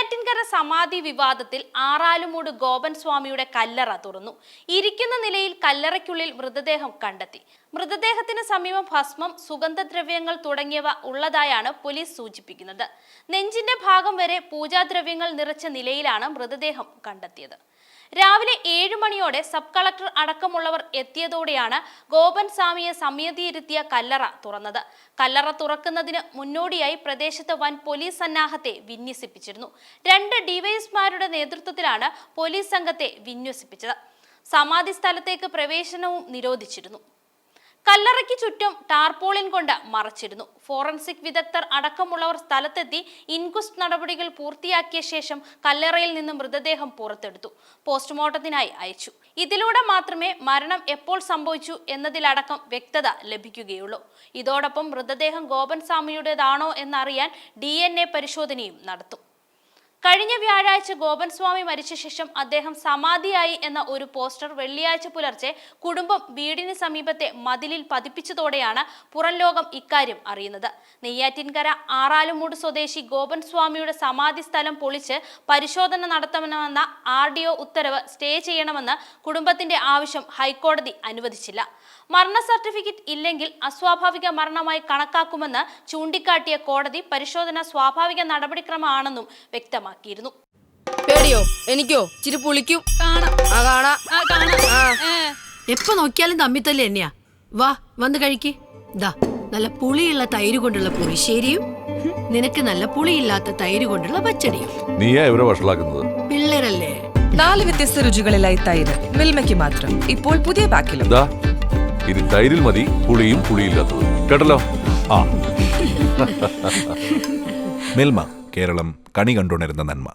നെയ്യാറ്റിൻകര സമാധി വിവാദത്തിൽ ആറാലുമൂട് ഗോപൻ സ്വാമിയുടെ കല്ലറ തുറന്നു. ഇരിക്കുന്ന നിലയിൽ കല്ലറയ്ക്കുള്ളിൽ മൃതദേഹം കണ്ടെത്തി. മൃതദേഹത്തിന് സമീപം ഭസ്മം, സുഗന്ധദ്രവ്യങ്ങൾ തുടങ്ങിയവ ഉള്ളതായാണ് പോലീസ് സൂചിപ്പിക്കുന്നത്. നെഞ്ചിന്റെ ഭാഗം വരെ പൂജാദ്രവ്യങ്ങൾ നിറച്ച നിലയിലാണ് മൃതദേഹം കണ്ടെത്തിയത്. രാവിലെ 7 മണിയോടെ സബ് കളക്ടർ അടക്കമുള്ളവർ എത്തിയതോടെയാണ് ഗോപൻ സ്വാമിയെ സമിതിയിരുത്തിയ കല്ലറ തുറന്നത്. കല്ലറ തുറക്കുന്നതിന് മുന്നോടിയായി പ്രദേശത്ത് വൻ പോലീസ് സന്നാഹത്തെ വിന്യസിപ്പിച്ചിരുന്നു. 2 ഡിവൈഎസ്പിമാരുടെ നേതൃത്വത്തിലാണ് പോലീസ് സംഘത്തെ വിന്യസിപ്പിച്ചത്. സമാധി സ്ഥലത്തേക്ക് പ്രവേശനവും നിരോധിച്ചിരുന്നു. കല്ലറയ്ക്ക് ചുറ്റും ടാർപോളിൻ കൊണ്ട് മറച്ചിരുന്നു. ഫോറൻസിക് വിദഗ്ധർ അടക്കമുള്ളവർ സ്ഥലത്തെത്തി ഇൻക്വസ്റ്റ് നടപടികൾ പൂർത്തിയാക്കിയ ശേഷം കല്ലറയിൽ നിന്ന് മൃതദേഹം പുറത്തെടുത്തു പോസ്റ്റ്മോർട്ടത്തിനായി അയച്ചു. ഇതിലൂടെ മാത്രമേ മരണം എപ്പോൾ സംഭവിച്ചു എന്നതിലടക്കം വ്യക്തത ലഭിക്കുകയുള്ളൂ. ഇതോടൊപ്പം മൃതദേഹം ഗോപൻ സ്വാമിയുടേതാണോ എന്നറിയാൻ DNA പരിശോധനയും നടത്തും. കഴിഞ്ഞ വ്യാഴാഴ്ച ഗോപൻ സ്വാമി മരിച്ച ശേഷം അദ്ദേഹം സമാധിയായി എന്ന ഒരു പോസ്റ്റർ വെള്ളിയാഴ്ച പുലർച്ചെ കുടുംബം വീടിന് സമീപത്തെ മതിലിൽ പതിപ്പിച്ചതോടെയാണ് പുറം ലോകം ഇക്കാര്യം അറിയുന്നത്. നെയ്യാറ്റിൻകര ആറാലുമൂട് സ്വദേശി ഗോപൻ സ്വാമിയുടെ സമാധി സ്ഥലം പൊളിച്ച് പരിശോധന നടത്തണമെന്ന RDO ഉത്തരവ് സ്റ്റേ ചെയ്യണമെന്ന് കുടുംബത്തിന്റെ ആവശ്യം ഹൈക്കോടതി അനുവദിച്ചില്ല. മരണ സർട്ടിഫിക്കറ്റ് ഇല്ലെങ്കിൽ അസ്വാഭാവിക മരണമായി കണക്കാക്കുമെന്ന് ചൂണ്ടിക്കാട്ടിയ കോടതി പരിശോധന സ്വാഭാവിക നടപടിക്രമമാണെന്നും വ്യക്തമാക്കിയിരുന്നു. പേടിയോ? എനിക്കോ ചിരി പുളിക്കും. എപ്പോ നോക്കിയാലും തമ്മിത്തല്ലേ തന്നെയാ. വാ വന്ന് കഴിക്ക്. ദാ നല്ല പുളിയുള്ള തൈര് കൊണ്ടുള്ള പുളിശ്ശേരിയും നിനക്ക് നല്ല പുളിയില്ലാത്ത തൈര് കൊണ്ടുള്ള പച്ചടിയും. നീയാ ഇവരെ വഷളാക്കുന്നത്. പിള്ളേരല്ലേ. 4 വ്യത്യസ്ത രുചികളിലായി തൈര് മിൽമയ്ക്ക് മാത്രം. ഇപ്പോൾ പുതിയ പാക്കിലും. ഇനി തൈരിൽ മതി പുളിയും പുളിയില്ലാത്തത്. കേട്ടല്ലോ? മിൽമ, കേരളം കണി കണ്ടുണരുന്ന നന്മ.